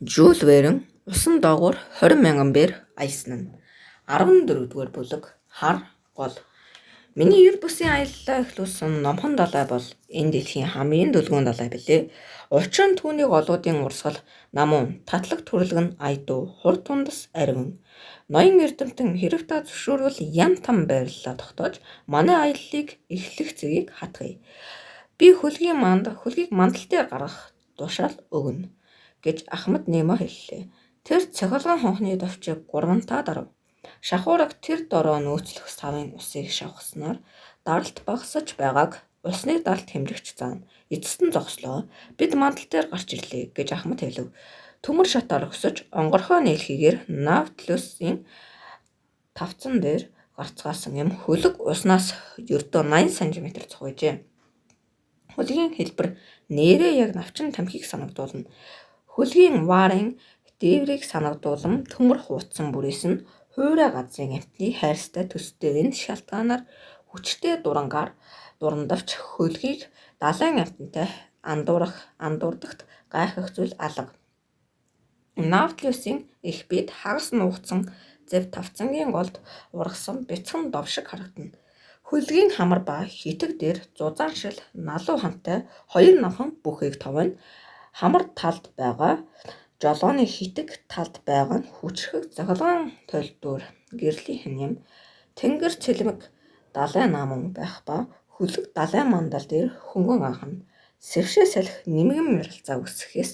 Жюль Верн Усан доогуур 20,000 бээр аялсан нь 14-р бүлэг хар гол. Миний ер бусын аяллаа эхлүүлсэн номхон далай бол энэ дэлхийн хамгийн дүлгүүн далай билээ. Учир нь түүний голуудын урсгал, намун, татлаг төрлөг нь айдуу, хур тундас ариван. Ноён эрдэмтэн хэрэг та зөвшөөрвөл ям там байрлалаа тогтоож манай аяллыг эхлэх зэгийг хатгая. Би хөлгийг мандал дээр гаргах тушаал өгнө гэж Ахмад Немо хэллээ. Тэр цохилгон хонхны товчийг гурвантаа дарав. Шахуураг тэр дороо нөөцлөх савын усыг шавхснаар даралт багасж байгааг усны даралт хэмжигч заана. Эцэст нь зогслоо. Бид мандал дээр гарч ирлээ гэж Ахмад хэлв. Төмөр шат оргисож онгорхой нийлхийгээр Наутилусын тавцан дээр гарцгаасан юм хөлөг уснаас ердөө 80 см цугайжээ. Хөлгийн хэлбэр нээрээ яг навчин тамхиг санагдуулна. Хөлгийн ваарын дээврийг санагдуулам төмөр хуудсан бүрээс нь хуурай газрын амтны хайрстай төстэй энэ шалтгаанаар хүчтэй дурандавч хөлгийг далайн амтантай андуурдагт гайхах зүйл алга. Наутилусын их бид хагас нуугдсан зэв тавцангийн голд ургасан бяцхан дов шиг харагдана. Хөлгийн хамар ба хитэг дээр зузаан шил налуу хантай хоёр номхон бүхийг товно. Хамар талд байгаа жолооны хитэг талд байгаа нь хүчрхэг цохилгон толдуур гэрлийн хинэм тэнгэр цэлмэг далай намун байх ба хөлөг далай мандал дээр хөнгөн анхна. Сэвшээ салхи нэмгэн мярилцаа үсгэхээс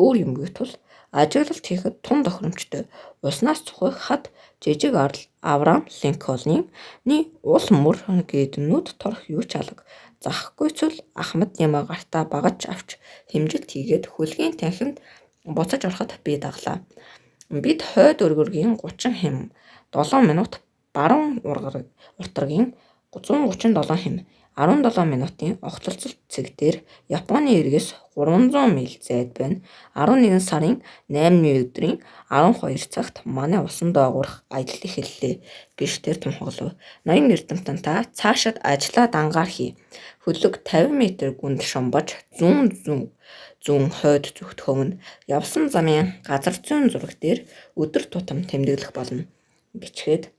өөр юмгүй тул ажиглалт хийхэд тун тохиромжтой. Уснаас цухих хад жижиг Авраам Линкольны ул мөр гэднүүд торох юу ч алга. Захгүй цул Ахмад Немо гартаа багаж авч хэмжилт хийгээд хөлгийн танхимд буцаж ороход би даглаа. Бид хойд өргөргийн 30 хэм 7 минут баруун уртаргийн 137 хэм 17 минутын огтлолцолт цэг дээр Японы эргээс 300 миль зайд байна. 11 сарын 8-ны өдрийн 12 цагт манай усан доогуурх аялал эхэллээ гэж тэр томхоглов. Ноён эрдэмтэн та цаашид ажлаа дангаар хий. Хөлөг 50 м гүнд шумбаж зүүн хойд зүгт хөвнө. Явсан замын газар зүүн зураг дээр өдөр тутам тэмдэглэх болно гिचгээд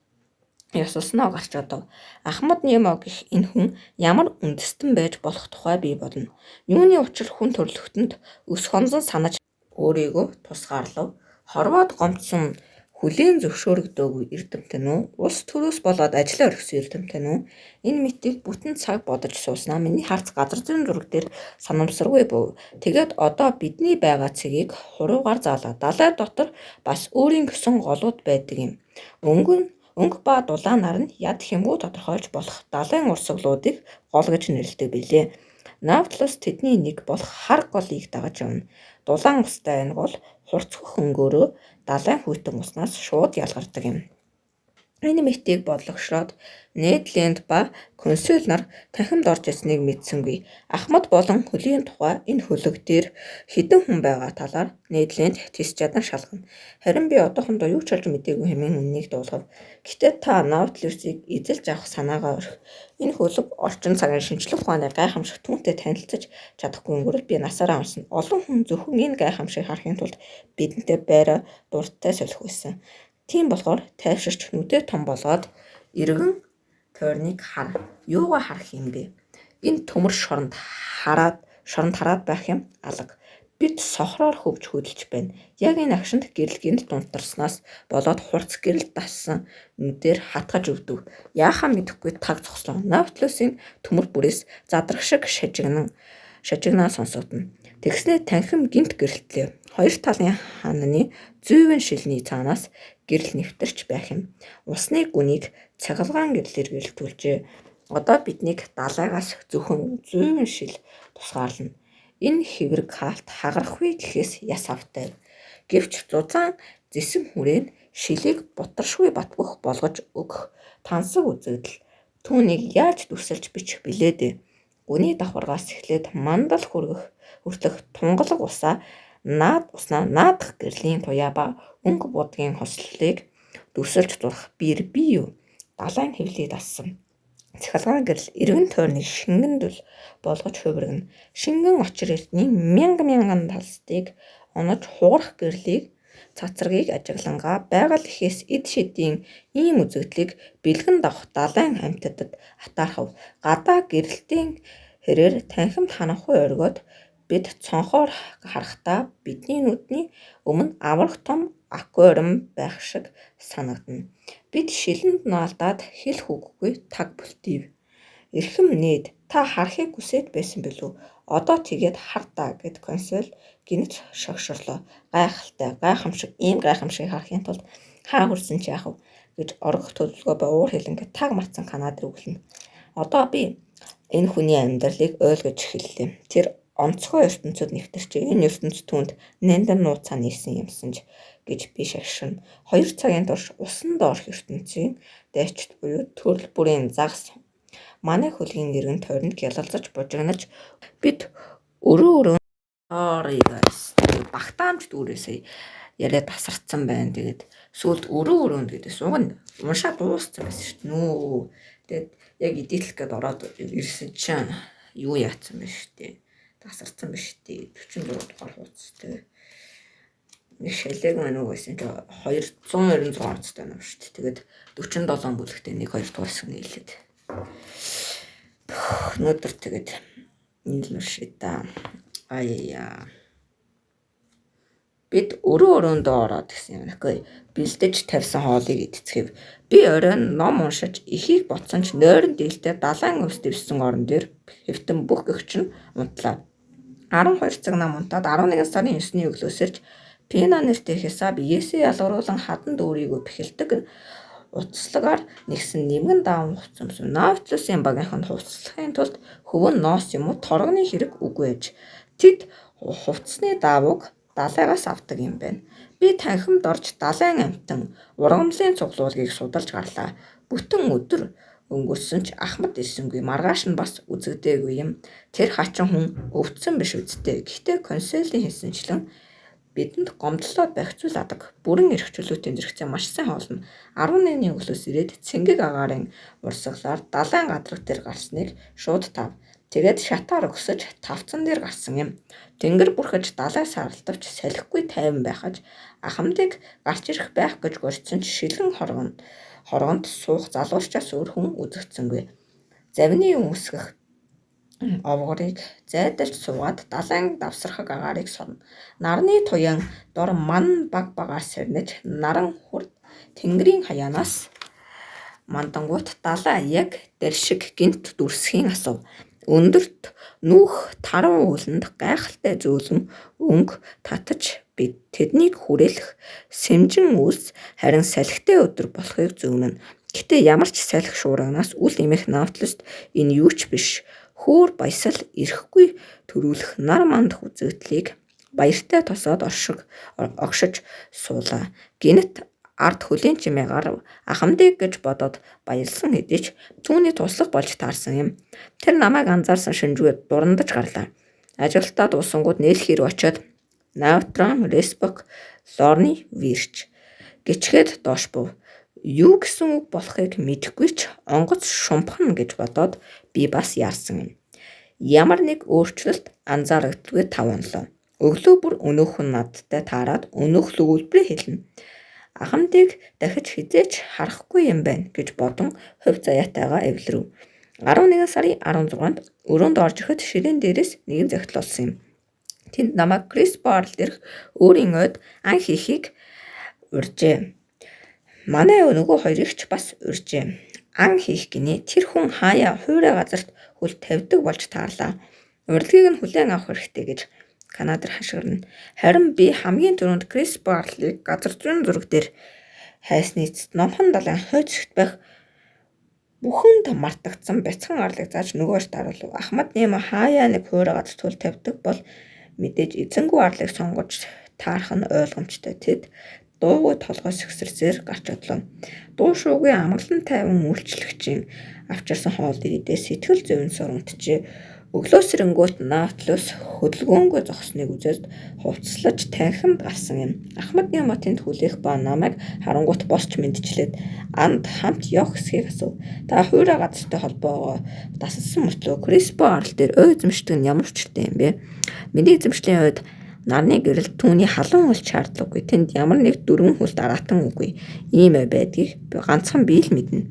ясалсноо гарч одов. Ахмад Немо гэх энэ хүн ямар үндэстэн байж болох тухай би бодно. Юуны учир хүн төрлөختөнд өс хонзон санаж өөрийгөө тусгаарлав. Хорвоод гомдсон хүлийн зөвшөөрөгдөөгүй эрдэмтэн үү? Улс төрөөс болоод ажиллаа орхисон эрдэмтэн үү? Энэ мэтийг бүтэн цаг бодож сууснаа миний харц газар зүүн зураг дээр санамсаргүй був. Тэгээд одоо бидний байгаа цэгийг хуруугаар заалаа. Далай дотор бас өөрийн гэсэн голууд байдаг юм. Өнгө ба дулаанаар нь яд хэмгүй тодорхойлж болох далайн урсгалуудыг гол гэж нэрлэдэг билээ. Наутилус тэдний нэг болох хар голыг дагаж явна. Дулаан устай энэ гол хурцгах өнгөөрөө далайн хүйтэн уснаас шууд ялгардаг юм. Энэ мэтийг бодлогошроод Нед Ленд ба Консул нар танхимд орж ирснийг мэдсэнгүй. Ахмад болон хөлийн тухай энэ хөлөг дээр хэдэн хүн байгаа талаар Нед Ленд тис чадан шалгана. Харин би одоохондоо юу ч олж мэдээгүй хэмээн үннийг дуулгав. Гэтэ та Наутилусыг эзэлж авах санаагаа орхи. Энэ хөлөг орчин цагийн шинжлэх ухааны гайхамшиг түүнтэй танилцаж чадахгүй өнгөрөв би насаараа унсна. Олон хүн зөвхөн энэ гайхамшиг харахын тулд бидэнтэй байраа дурдтай солих байсан. Тийм болохоор тайвширч нүдээ том болгоод эргэн тойрныг хар. Юугаа харах юм бэ? Энэ төмөр шоронд хараад байх юм алга. Бид сохроор хөвж хөдөлж байна. Яг энэ агшинд гэрэлгэнд дунтарснаас болоод хурц гэрэл дассан нүдээр хатгаж өвдөв. Яахаа мэдэхгүй таг зогслоо. Наутилусын төмөр бүрээс задрах шиг шажигнаа сонсогдно. Тэгснээ танхим гинт гэрэлтлээ. Хоёр талын хананы зүйвэн шилний цаанаас гэрэл нэвтэрч байх юм. Усны гүнийг цахилгаан гэрлэр гэрэлтүүлжээ. Одоо биднийг далайгаас зөвхөн зүйвэн шил тусгаарлана. Энэ хэврэг хаалт хагарахгүй гэхээс яс автай. Гэвч зузаан зэсэн хүрээн шилийг бутаршгүй батбөх болгож өгөх тансаг үзэгдэл түүнийг яаж дүрсэлж бичих билээ дээ. Гүний давхаргаас эхлээд мандал хүртэх тунгалаг уснаа наадах гэрлийн туяа ба өнгө будгийн хослолыг дүрсэлж зурах бие юу? Далайн хэвлийг дассан. Цахилгаан гэрэл эргэн тойрныг шингэндүл болгож хувиргана. Шингэн очир эртний мянган талстыг онож хугарах гэрлийг цацрагийг ажиглангаа байгаль ихээс эд шидийн ийм үзэгдлийг бэлгэн давах далайн амьтадад атаархав. Гадаа гэрэлтийн хэрээр танхимд ханахгүй оргиод бид цонхоор харахдаа бидний нүдний өмнө аврах том аквариум байх шиг санагдана. Бид шилэнд наалдаад хэл хүггүй таг бүлтийв. Эрхэм нээд та харахыг хүсээд байсан билүү? Одоо тэгээд хар та гэд консул гинж шогшорлоо. Гайхамшиг ийм гайхамшигыг харахын тулд хаа хүрсэн ч яах вэ гэж оргох төлөвлөгөө ба уур хилэнгээ таг марцсан Канадад үглэнэ. Одоо би энэ хүний амьдралыг ойлгож эхэллээ. Тэр онцгой ертөнцид нэвтэрч энэ ертөнц түүнд нандин нууцаа нийсэн юмсан гэж би шашгирна. 2 цагийн турш усан доорх ертөнцийн дайчид буюу төрөл бүрийн загас манай хөлгийн нэргэн тойронд гялалзаж бужигнаж бид өрөө багтаамж дүүрээсээ яриад тасарцсан байна. Тэгээд сүүлд өрөөнд гэдэг суган уншаа дууссан байсан шүү дээ. Нөө. Тэгээд яг эдитлэх гээд ороод ирсэн чинь юу яатсан бэ шүү дээ. Тасарцсан биш дээ. 44 дугаар хуудастай. Нэг шалэг мань уу байсан чинь 296 хуудастай байна шүү дээ. Тэгээд 47 бүлэгтээ 1 2 дугаар хэсэг нийлээд. Өнөөдөр тэгээд нийлмэр шийдэ. Аяа. Бид өрөөндөө ороод гэсэн юм. Тэгэхгүй бэлдэж тавьсан хоолыг идцгээв. Би оройн ном уншиж ихийг ботсон ч нойрон дийлдэ далайн өвс дэвсэн орон дээр хэвтэн бүх гэгч нь унтлаа. 12 цаг нам унтаад 11 сарын 9-ний өглөөсөрч Пина нэртэй хясаа биеэсээ ялгаруулан хадан дүүрийгөө бэхэлдэг утаслагаар нэгсэн нэмгэн даавн хувцсамсан Nautilus-ийн багийнхан хувцлахын тулд хөвөн ноос юм уу торгоны хэрэг үгүй ээж. Тэд хувцсны даавууг далайгаас авдаг юм байна. Би танхимд орж далайн амтан ургамлын цуглуулгийг судалж гарлаа. Бүтэн өдөр өнгөрсөн ч Ахмад ирсэнгүй. Маргааш нь бас үзэгдээгүй юм. Тэр хачин хүн өвдсөн биш үсттэй. Гэхдээ консулийн хэлсэнчлэн бидэнд гомдлоод байх зүйл адаг. Бүрэн эрх чөлөөтэй зэрэгцээ маш сайн хоолно. 11-ний өглөөс ирээд цэнгэг агаарын урсгалаар далайн гадраг дээр гарсныг шууд тав. Тэгээд шатаар өгсөж тавцан дээр гарсан юм. Тэнгэр бүрхэж далай саралтавч салхигүй тайван байхаж Ахмадыг гарч ирэх байх гэж горьцсон ч шилэн хоргонд суух залуучаас өөр хүн үзэгдсэнгүй. Завины өмсгөх овгорыг зайдалж суугаад далайн давсархаг агаарыг сорно. Нарны туяан дор ман баг багаар сэрнэж наран хурд тэнгэрийн хаяанаас мандангуут далай яг дэр шиг гинт дүрсхийн асуув. Өндөрт нүх таран ууланд гайхалтай зөөлөн өнгө татаж бид тэднийг хүрээлэх сэмжин үс харин салхитай өдөр болохыг зөвнөн. Гэтэ ямар ч салхи шуурганаас үл эмэх Nautilus энэ юу ч биш. Хөөр баясал ирэхгүй төрүүлэх нар мандах үзэгдлийг баяртай тосоод огшиж суулаа. Гинэт ард хөлийн чимээгаар Ахмадыг гэж бодоод баярлсан хэдий ч түүний туслах болж таарсан юм. Тэр намайг анзаарсан шинжгүй дурандаж гарлаа. Ажилтаа дуусангууд нээлхий рүү очиод Nautilus Respect Lorne вирч гिचгээд доош був. Юу гэсэн үг болохыг мэдэхгүй ч онгоц шумбахна гэж бодоод би бас яарсан юм. Ямар нэг өөрчлөлт анзаарагддаггүй 5 онлоо. Өглөө бүр өнөөхөн надтай таарад өнөөхл өгүүлбэрээ хэлнэ. Ахмадыг дахиж хизээч харахгүй юм байна гэж бодон хувь заяатайгаа эвлэрэв. 11 сарын 16-нд өрөөнд орж ирэхэд ширээн дээрээс нэгэн зохицолсон юм. Тэнд намайг Крис Барл дээрх өөрийн ойд ан хийхийг урьжээ. Манай нөгөө хоёрыг ч бас урьжээ. Ан хийх гинэ тэр хүн хаяа хуурай газарт хөл тавьдаг болж таарлаа. Урилгыг нь хүлээн авах хэрэгтэй гэж Канадаар хашгирна. Харин би хамгийн түрүүнд Крис Барлыг газар зүүн зураг дээр хайсны эцэст номхон далайн хойцогт байх бүхэнд мартагдсан бяцхан арлыг зааж нөгөөш даруулв. Ахмад нэм хаяа нэг хуурай газарт хөл тавьдаг бол мэдээж эзэнгүй арлыг сонгож таарах нь ойлгомжтой. Тэд дуугүй толгой сэгсэрсээр гарч одлоо. Дуу шуугийн амгалан тайван үйлчлэгчийн авчирсан хоолыг идээ сэтгэл зүйн сурамтжээ. Өглөөсрөнгөт Nautilus хөдөлгөөнгөө зогсныг үзээд хувцаслаж танхимд гарсан юм. Ахмад нэм тэнд хүлээх ба намайг харангуут босч мэдчлээд анд хамт явах хэсгийг асуув. Та хуурай газартай холбоогоо дасалсан мөртлөө Крис Барл дээр ой эзэмшдэг нь ямар учиртай юм бэ? Миний эзэмшлийн үед Нарны гэрэл түүний халуун хөлт шаардлагагүй. Тэнд ямар нэг дөрвөн хөлт аратан үгүй. Ийм байдгийг ганцхан би л мэднэ.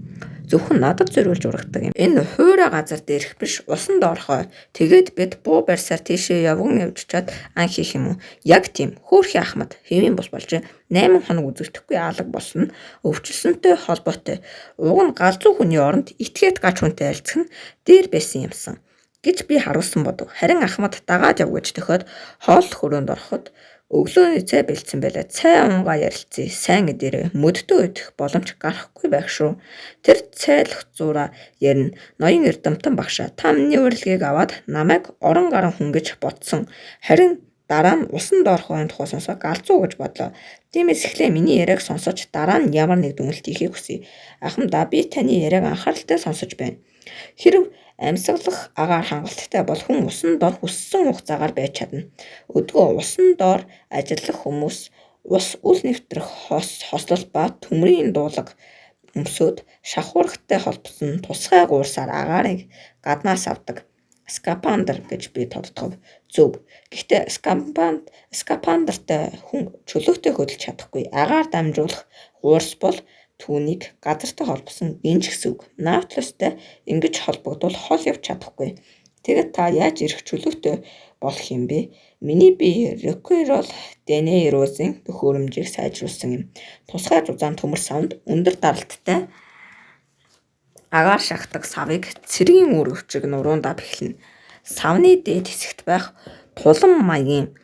Зөвхөн надад зориулж ургадаг юм. Энэ хуурай газар дээрх биш, усанд орохоо. Тэгээд бид буу барьсаар тийшээ явган явж чад ан хийх юм уу? Яг тийм. Хөөрхий Ахмад хэвийн бус болж 8 хоног үзэгдэхгүй алга болсон. Өвчлсөнтэй холбоотой. Уг нь галзуу хүний оронд этгээд гач хүнтэй альцах нь дээр байсан юмсан гэж би харуулсан бодов. Харин Ахмад дагаад явгаж төхөд хоол хөрөөнд ороход өглөөний цай бэлдсэн байлаа. Цай унгаа ярилцъя. Сайн эдэрээ мөддөө идэх боломж гарахгүй байх шүү. Тэр цайлах зураа ярина. Ноён эрдэмтэн багшаа та миний урилгыг аваад намайг орон гарan хүн гэж бодсон. Харин дараа нь усанд орох байрны тухай сонсоод галзуу гэж бодлоо. Тиймээс эхлээ миний яриаг сонсож дараа нь ямар нэг дүгнэлт хийхийг хүсье. Ахмадаа би таны яриаг анхааралтай сонсож байна. Хэрв амьсгалах агаар хангалттай бол хүн усан дор хүссэн хугацаагаар байж чадна. Өдгөө усан дор ажиллах хүмүүс ус үл нэвтрэх хослол ба төмрийн дуулаг өмсөд шахуургатай холбосон тусгай гуурсаар агаарыг гаднаас авдаг. Скапандр гэж би тодтогов. Зөв. Гэхдээ скапандртай хүн чөлөөтэй хөдөлж чадахгүй. Агаар дамжуулах гуурс бол түүнийг газартай холбосон гинж гэсэн үг. Наутлустай ингэж холбогдвол хол явж чадахгүй. Тэгээд та яаж ирэх чөлөөтэй болох юм бэ? Миний бие Рокерол Денейрозын төхөөрөмжийг сайжруулсан юм. Тусгай зузаан төмөр савнд өндөр даралттай агаар шахдаг савыг цэргийн үр өвчиг нуруундаа бэхлэнэ. Савны дээд хэсэгт байх тулан маягийн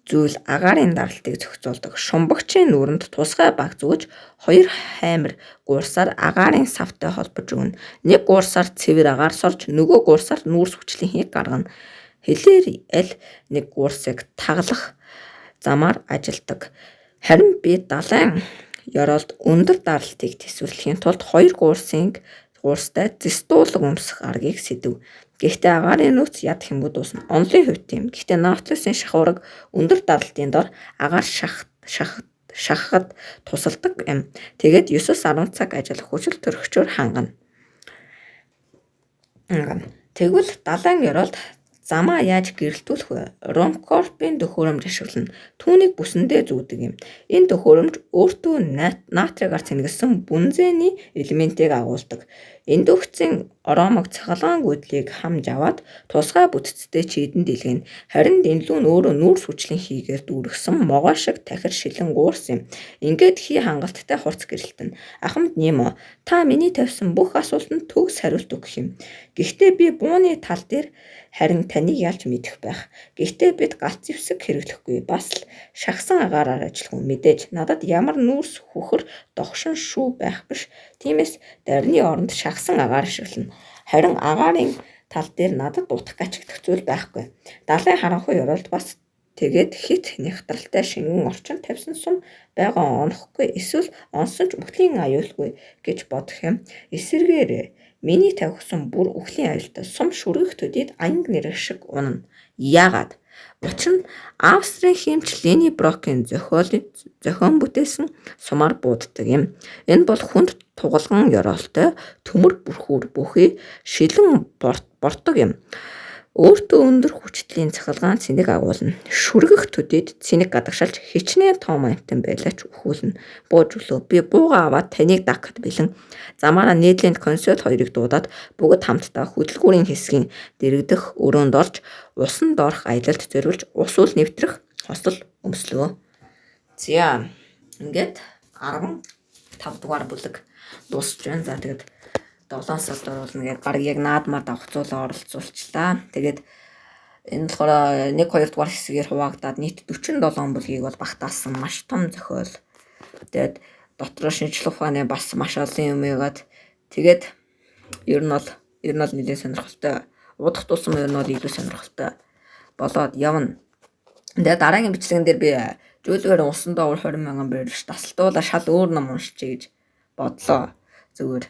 зүйл агаарын даралтыг зохицуулдаг. Шумбагчийн нүрэнд тусгай баг зөөж 2 хаймар гуурсаар агаарын савтай холбож өгнө. Нэг гуурсаар цэвэр агаар сорж нөгөө гуурсаар нүүрс хүчлийн гаргана. Хэлээр аль нэг гуурсыг таглах замаар ажилдаг. Харин би далайн ёроолд өндөр даралтыг төсвөрлөхийн тулд 2 гуурстай зэстуулаг өмсөх аргыг сэдэв. Гэхдээ агаарын нөөц яд хэмбүү дуусна. Онлын хувьд тийм. Гэхдээ наутлусын шахуураг өндөр даралтын дор агаар шахахад тусалдаг юм. Тэгээд 9-10 цаг ажиллах хүчил төрөгчөөр хангана. Тэгвэл далайн ёроолд замаа яаж гэрэлтүүлэх вэ? Ромкорпын төхөөрөмж ашиглана. Түүнийг бүсэндээ зүүдэг юм. Энэ төхөөрөмж өөртөө натригаар цэнгэлсэн бензиний элементийг агуулдаг. Индукцийн оромог цахилгаан гүйдлийг хамж аваад тусгай бүтцтэй чийдэн дэлгэнэ. Харин дэлгүү нь өөрөө нүүрс хүчлийн хийгээр дүүргэсэн могоо шиг тахир шилэн гуурс юм. Ингээд хий хангалттай хурц гэрэлтэн. Ахмад Немо, та миний тавьсан бүх асуултанд төгс хариулт өгөх юм. Гэхдээ би бууны тал дээр харин таныг ялж мэдэх байх. Гэхдээ бид галт зэвсэг хэрэглэхгүй. Бас л шахсан агаараар ажиллах юм. Мэдээж надад ямар нүүрс хөхөр догшин шүү байх биш. Тиймээс дарны оронд шахсан агаар ашиглана. Харин агаарын тал дээр надад утга гачигдах зүйл байхгүй. Далайн харанхуй ёроолд бас тэгээд хит нягтралтай шингэн орчин тавьсан сум байгаа онохгүй эсвэл онсон ч үхлийн аюулгүй гэж бодох юм. Эсвэргээр миний тавьсан бүр үхлийн аюултай сум шүргэх төдийд аянг нэрэг шиг унана. Яагаад? Учир нь Австрийн хэмч Лени Брокийн зохион бүтээсэн сумаар бууддаг юм. Энэ бол хүнд тугалган ёроолтой төмөр бүрхүүр бүхий шилэн бортог юм. Өөртөө өндөр хүчтлийн цахилгаан цэнийг агуулна. Шүргэх төдийд цэнийг гадагшаалж хичнээн том амтан байлаач өхүүлнэ. Бууж өглөө би бууга аваад таныг дагахад бэлэн замаараа нийлэнд консоль хоёрыг дуудаад бүгд хамтдаа хөдөлгүүрийн хэсгийн дэрэгдэх өрөөнд орж усанд орох аялалд зориулж ус үл нэвтрэх хослол өмслөө. За ингээд 15 дугаар бүлэг дуусч байна. За тэгээд 7 сард оруулна гэж баг яг наадмаар давхцуулаа оролцуулчлаа. Тэгээд энэ болохоор 1-2 дугаар хэсгээр хуваагдаад нийт 47 бүлгийг бол багтаасан маш том зохиол. Тэгээд дотроо шинжлэх ухааны бас маш олон юм яагаад тэгээд ер нь бол нэлээд сонирхолтой. Удах тулсан ер нь бол илүү сонирхолтой болоод явна. Тэгээд дараагийн бичлэгэн дээр би жуулгаар усан доогуур 20,000 барьж тасалтуулаа шал өөр ном уншчихъя гэж бодлоо. Зүгээр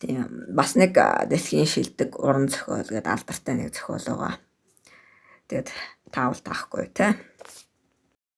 тийм бас нэг дэлхийн шилдэг уран зохиол гэдэг алдартай нэг зохиол байгаа. Тэгээд таавал таахгүй те.